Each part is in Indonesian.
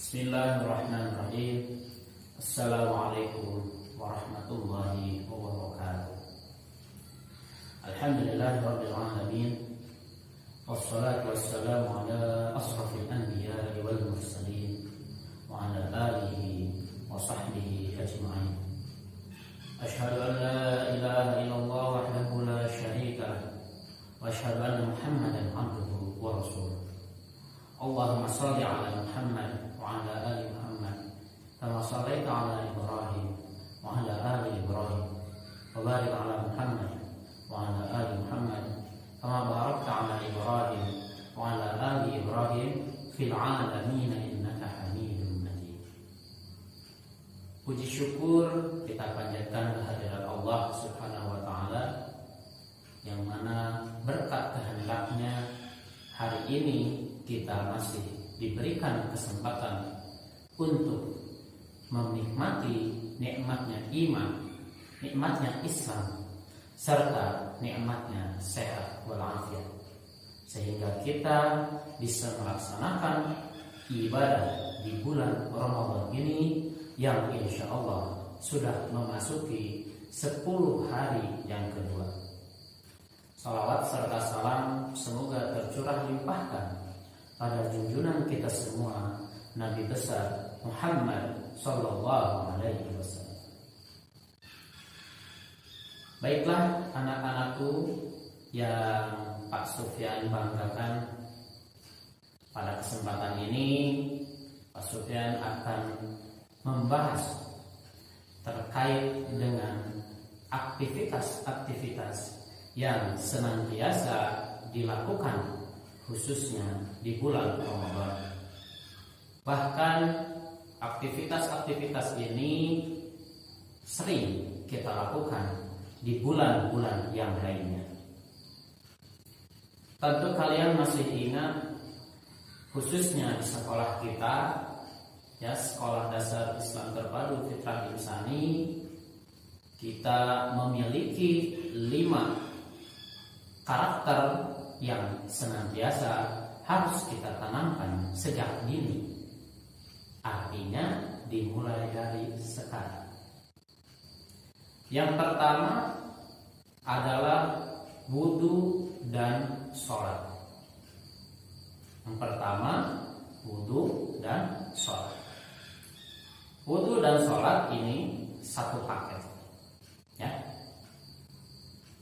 Bismillahirrahmanirrahim. Assalamualaikum warahmatullahi wabarakatuh. Alhamdulillahirabbil alamin. Wassalatu wassalamu ala asrafil anbiya'i wal mursalin wa ala alihi wa sahbihi ajma'in. Asyhadu an la ilaha illallah wahdahu la syarika lah wa asyhadu anna Muhammadan abduhu wa rasuluh. Allahumma shalli ala Muhammad wa ala ali Muhammad kama shallaita ala Ibrahim wa ala ali Ibrahim wa barik ala Muhammad wa ala ali Muhammad kama barakta ala Ibrahim wa ala ali Ibrahim fil alamin innaka Hamidum Majid. Puji syukur kita panjatkan kehadirat Allah Subhanahu wa taala yang mana berkat kehendaknya hari ini kita masih diberikan kesempatan untuk menikmati nikmatnya iman, nikmatnya Islam, serta nikmatnya sehat walafiat, sehingga kita bisa melaksanakan ibadah di bulan Ramadan ini yang insya Allah sudah memasuki 10 hari yang kedua. Salawat serta salam semoga tercurah limpahkan pada junjungan kita semua, Nabi besar Muhammad sallallahu alaihi wasallam. Baiklah anak-anakku yang Pak Sufyan banggakan, pada kesempatan ini Pak Sufyan akan membahas terkait dengan aktivitas-aktivitas yang senantiasa dilakukan khususnya di bulan Ramadan. Bahkan aktivitas-aktivitas ini sering kita lakukan di bulan-bulan yang lainnya. Tentu kalian masih ingat, khususnya di sekolah kita, ya, Sekolah Dasar Islam Terpadu Fitrah Insani, kita memiliki 5 karakter yang senantiasa harus kita tanamkan sejak dini. Artinya dimulai dari sekarang. Yang pertama adalah wudu dan sholat. Yang pertama wudu dan sholat. Wudu dan sholat ini satu paket, ya.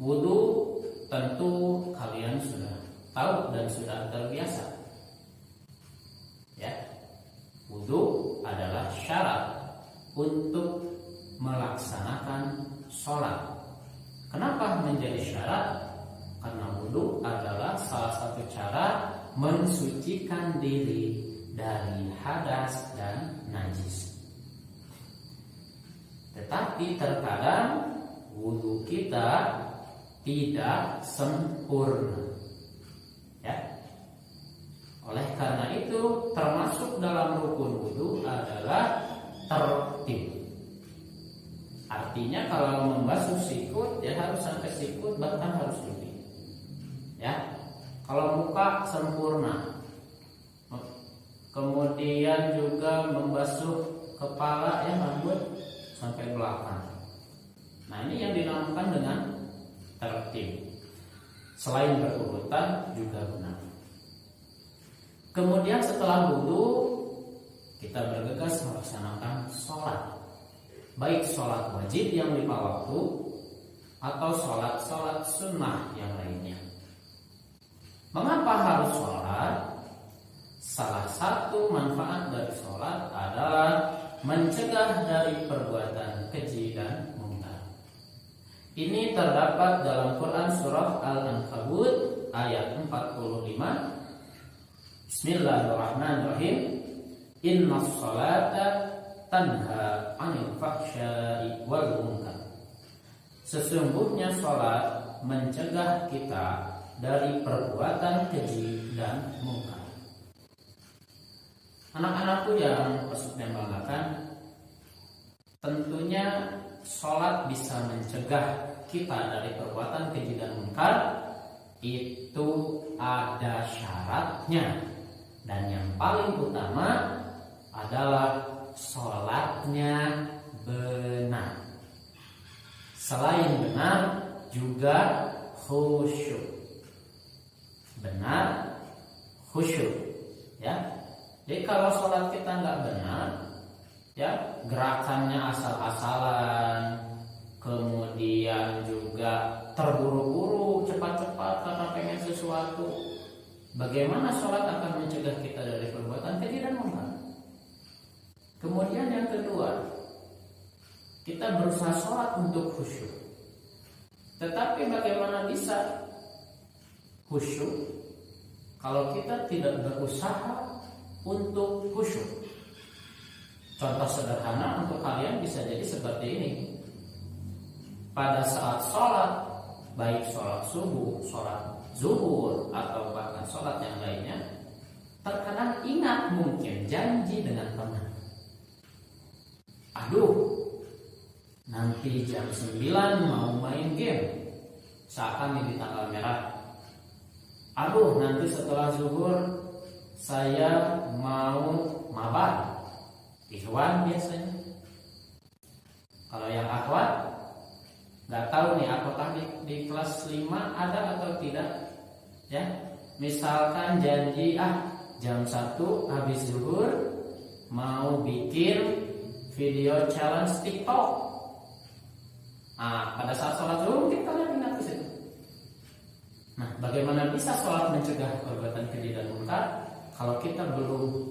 Wudu tentu kalian sudah tahu dan sudah terbiasa, ya. Wudu adalah syarat untuk melaksanakan sholat. Kenapa menjadi syarat? Karena wudu adalah salah satu cara mensucikan diri dari hadas dan najis. Tetapi terkadang wudu kita tidak sempurna, ya. Oleh karena itu termasuk dalam rukun wudu adalah tertib. Artinya kalau membasuh sikut, ya harus sampai sikut, bahkan harus lebih, ya. Kalau muka sempurna, kemudian juga membasuh kepala, ya, rambut sampai belakang. Nah, ini yang dinamakan dengan tertib. Selain berurutan juga benar. Kemudian setelah wudu kita bergegas melaksanakan sholat, baik sholat wajib yang 5 waktu atau sholat sunnah yang lainnya. Mengapa harus sholat? Salah satu manfaat dari sholat adalah mencegah dari perbuatan keji dan munkar. Ini terdapat dalam Quran surah Al-Ankabut ayat 45. Bismillahirrahmanirrahim. Innas salata tanha 'anil fahsya'i wal munkar. Sesungguhnya salat mencegah kita dari perbuatan keji dan munkar. Anak-anakku yang maksudnya banggakan, tentunya sholat bisa mencegah kita dari perbuatan keji dan munkar. Itu ada syaratnya, dan yang paling utama ada kalau sholat kita nggak benar, ya gerakannya asal-asalan, kemudian juga terburu-buru, cepat-cepat karena pengen sesuatu, bagaimana sholat akan mencegah kita dari perbuatan keji dan munkar? Kemudian yang kedua, kita berusaha sholat untuk khusyuk. Tetapi bagaimana bisa khusyuk kalau kita tidak berusaha untuk khusyuk? Contoh sederhana untuk kalian bisa jadi seperti ini. Pada saat sholat, baik sholat subuh, sholat zuhur, atau bahkan sholat yang lainnya, terkadang ingat mungkin janji dengan teman. Aduh, nanti jam 9 mau main game, seakan ini tanggal merah. Aduh, nanti setelah zuhur saya mau mabar. Ikhwan biasanya. Kalau yang akhwat, nggak tahu nih apakah di kelas 5 ada atau tidak. Ya, misalkan janji jam 1 habis zuhur mau bikin video challenge TikTok. Pada saat sholat zuhur mungkin kalian ingat ke situ. Nah, bagaimana bisa sholat mencegah perbuatan keji dan munkar kalau kita belum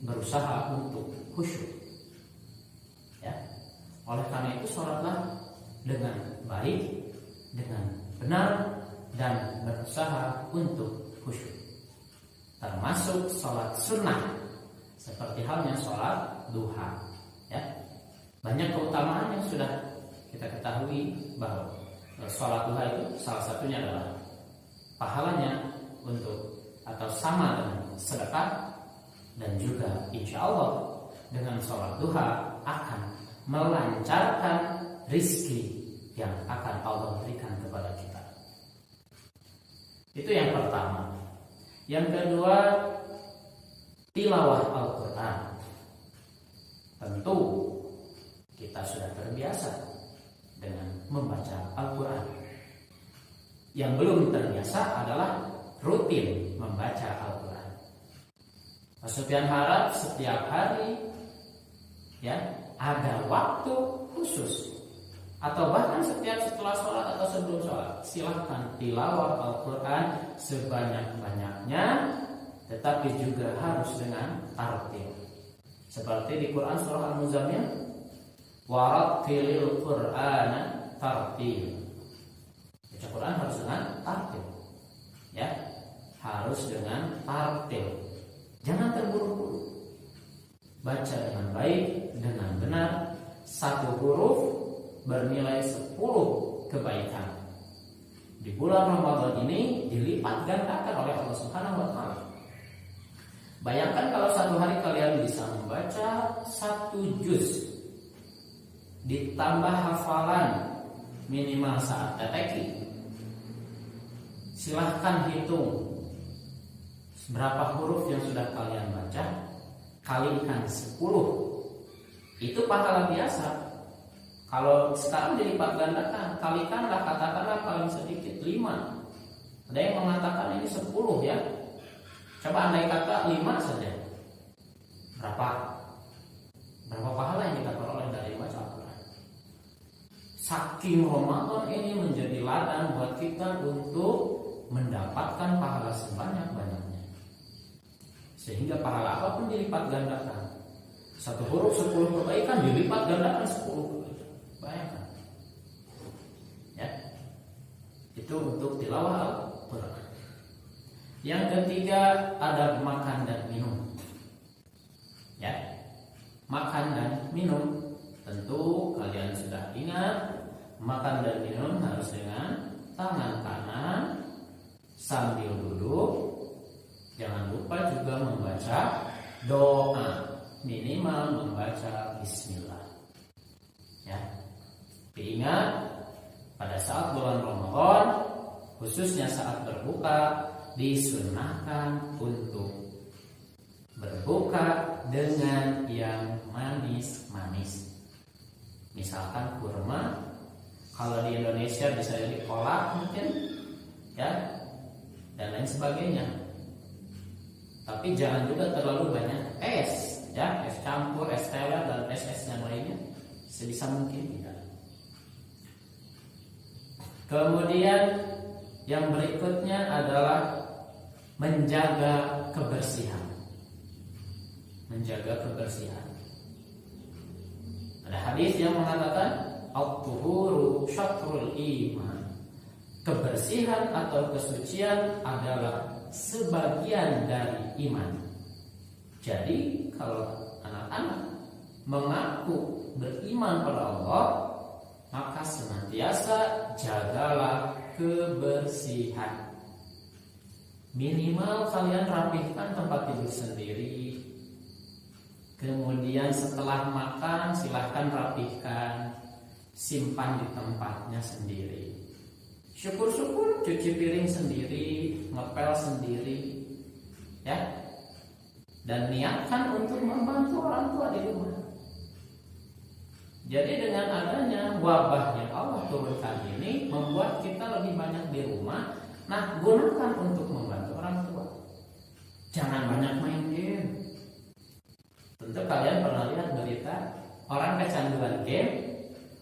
berusaha untuk khusyuk? Ya, oleh karena itu sholatlah dengan baik, dengan benar, dan berusaha untuk khusyuk. Termasuk sholat sunnah, seperti halnya sholat duha. Ya, banyak keutamaan yang sudah kita ketahui bahwa sholat duha itu salah satunya adalah pahalanya untuk atau sama dengan sedekah, dan juga insya Allah dengan sholat duha akan melancarkan rizki yang akan Allah berikan kepada kita. Itu yang pertama. Yang kedua, tilawah Al-Quran. Tentu kita sudah terbiasa dengan membaca Al-Quran. Yang belum terbiasa adalah rutin membaca Al-Quran. Pak Sufyan harap setiap hari ya ada waktu khusus, atau bahkan setiap setelah sholat atau sebelum sholat, silahkan tilawah Al-Quran sebanyak-banyaknya, tetapi juga harus dengan tartil. Seperti di Quran surah Al-Muzammil, warattilil Qur'ana tartil. Baca Quran harus dengan tartil. Ya, harus dengan tartil. Jangan terburu-buru. Baca dengan baik, dengan benar. Satu huruf bernilai 10 kebaikan. Di bulan Ramadan ini dilipat gandakan oleh Allah Subhanahu wa taala. Bayangkan kalau satu hari kalian bisa membaca 1 juz, ditambah hafalan minimal saat TTQ. Silahkan hitung berapa huruf yang sudah kalian baca, kalikan 10. Itu pahala biasa. Kalau sekarang dilipat gandakan, kalikanlah, katakanlah paling sedikit 5. Ada yang mengatakan ini 10 ya. Coba andai kata 5 saja. Berapa pahala yang kita peroleh dari baca Al-Quran? Saking Ramadan ini menjadi ladang buat kita untuk mendapatkan pahala sebanyak-banyaknya. Sehingga pahala apapun dilipat gandakan. 1 huruf 10 kebaikan, dilipat gandakan 10 kebaikan. Bayangkan. Ya. Itu untuk tilawah Al-Quran. Yang ketiga, adab makan dan minum. Ya. Makan dan minum, tentu kalian sudah ingat, makan dan minum harus dengan tangan kanan sambil duduk. Jangan lupa juga membaca doa, minimal membaca bismillah. Ya. Diingat, pada saat bulan Ramadan, khususnya saat berbuka, disunahkan untuk berbuka dengan yang manis-manis. Misalkan kurma, kalau di Indonesia bisa jadi kolak mungkin, ya, dan lain sebagainya. Tapi jangan juga terlalu banyak es, ya, es campur, es teler dan es yang lainnya, sebisa mungkin tidak. Kemudian yang berikutnya adalah menjaga kebersihan. Menjaga kebersihan. Ada hadis yang mengatakan at-tuhuru syatrul iman. Kebersihan atau kesucian adalah sebagian dari iman. Jadi kalau anak-anak mengaku beriman pada Allah, maka senantiasa jagalah kebersihan. Minimal kalian rapihkan tempat tidur sendiri. Kemudian setelah makan silahkan rapihkan, simpan di tempatnya sendiri. Syukur-syukur cuci piring sendiri, ngepel sendiri, ya. Dan niatkan untuk membantu orang tua di rumah. Jadi dengan adanya wabah yang Allah turunkan ini membuat kita lebih banyak di rumah. Nah, gunakan untuk membantu orang tua. Jangan banyak main game. Tentu kalian pernah lihat berita orang kecanduan game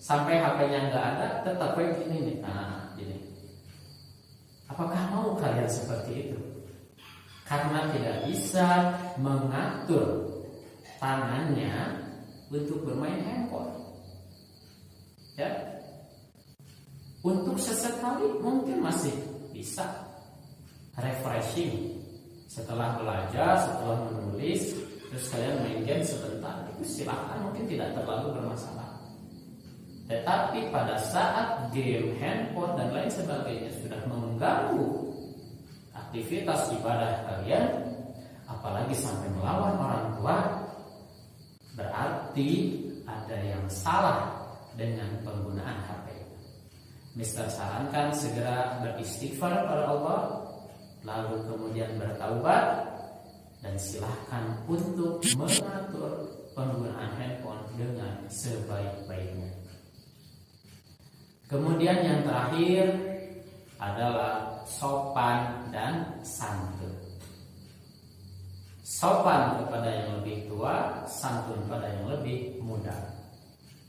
sampai HP-nya nggak ada, tetap begini nih. Nah, gini. Apakah mau kalian seperti itu? Karena tidak bisa mengatur tangannya untuk bermain handphone. Ya. Untuk sesekali mungkin masih bisa refreshing setelah belajar, setelah menulis, terus kalian main game sebentar, itu silahkan, mungkin tidak terlalu bermasalah. Tetapi pada saat game, handphone dan lain sebagainya sudah mengganggu aktivitas ibadah kalian, apalagi sampai melawan orang tua, berarti ada yang salah dengan penggunaan HP. Mister sarankan segera beristighfar pada Allah, lalu kemudian bertaubat, dan silahkan untuk mengatur penggunaan handphone dengan sebaik-baiknya. Kemudian yang terakhir adalah sopan dan santun. Sopan kepada yang lebih tua, santun pada yang lebih muda.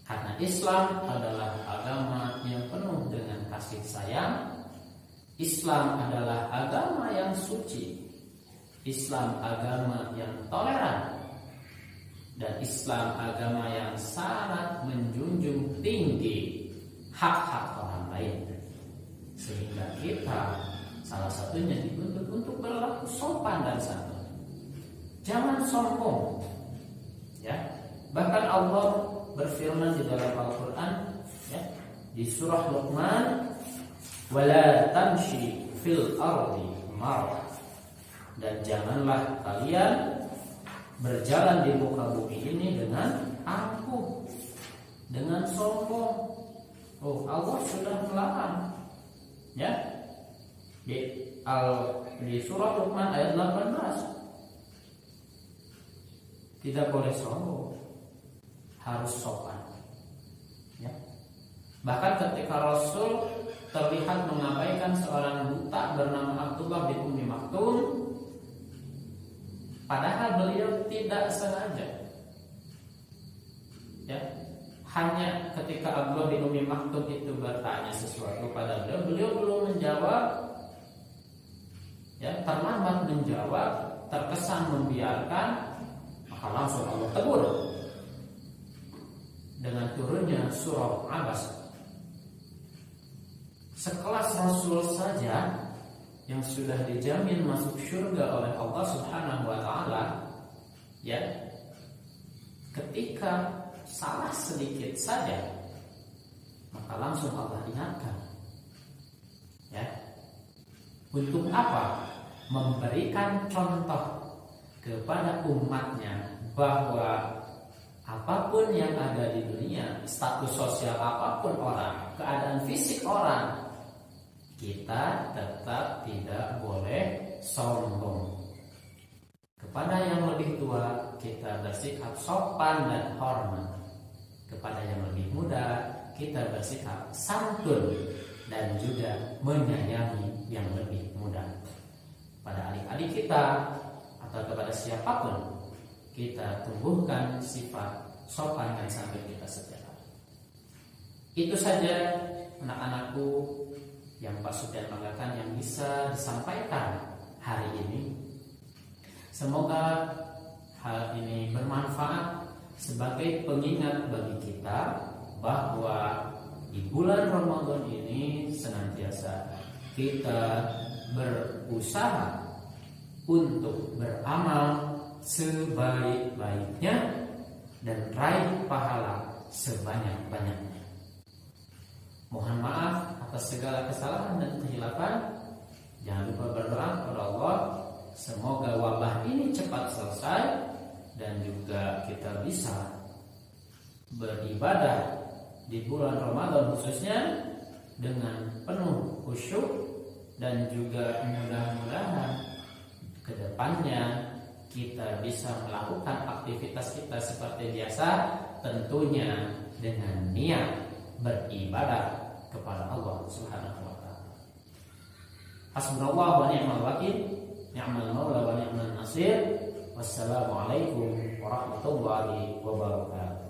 Karena Islam adalah agama yang penuh dengan kasih sayang. Islam adalah agama yang suci. Islam agama yang toleran. Dan Islam agama yang sangat menjunjung tinggi hak-hak orang lain. Sehingga kita salah satunya dituntut untuk berlaku sopan dan santun. Jangan sombong. Ya. Bahkan Allah berfirman di dalam Al-Quran, ya, di surah Luqman, wala tamshi fil ardi marah, dan janganlah kalian berjalan di muka bumi ini dengan angkuh, dengan sombong. Oh, Allah sudah melarang, ya, di surah Luqman ayat 18, tidak boleh sombong, harus sopan. Ya. Bahkan ketika Rasul terlihat mengabaikan seorang buta bernama Abdullah bin Ummi Maktum, padahal beliau tidak sengaja. Ya. Hanya ketika Abdullah bin Ummi Maktum itu bertanya sesuatu pada beliau belum menjawab. Ya, terlambat menjawab, terkesan membiarkan, maka langsung Allah tegur dengan turunnya surah Abasa. Sekelas Rasul saja yang sudah dijamin masuk surga oleh Allah Subhanahu wa taala, ya, ketika salah sedikit saja maka langsung Allah ingatkan. Ya. Untuk apa? Memberikan contoh kepada umatnya bahwa apapun yang ada di dunia, status sosial apapun orang, keadaan fisik orang, kita tetap tidak boleh sombong. Kepada yang lebih tua, kita bersikap sopan dan hormat. Kepada yang lebih muda, kita bersikap santun dan juga menyayangi yang lebih muda. Pada adik-adik kita atau kepada siapapun kita tumbuhkan sifat sopan dan santun kita setiap hari. Itu saja anak-anakku yang Pak Sufyan banggakan yang bisa disampaikan hari ini. Semoga hal ini bermanfaat sebagai pengingat bagi kita bahwa di bulan Ramadan ini senantiasa kita berusaha untuk beramal sebaik-baiknya dan raih pahala sebanyak-banyaknya. Mohon maaf atas segala kesalahan dan kehilafan. Jangan lupa berdoa kepada Allah semoga wabah ini cepat selesai dan juga kita bisa beribadah di bulan Ramadan khususnya dengan penuh khusyuk, dan juga mudah-mudahan kedepannya kita bisa melakukan aktivitas kita seperti biasa, tentunya dengan niat beribadah kepada Allah Subhanahu wa taala. Hasbunallahu wa ni'mal wakil, ni'mal maula wa ni'mal nasir. Wassalamualaikum warahmatullahi wabarakatuh.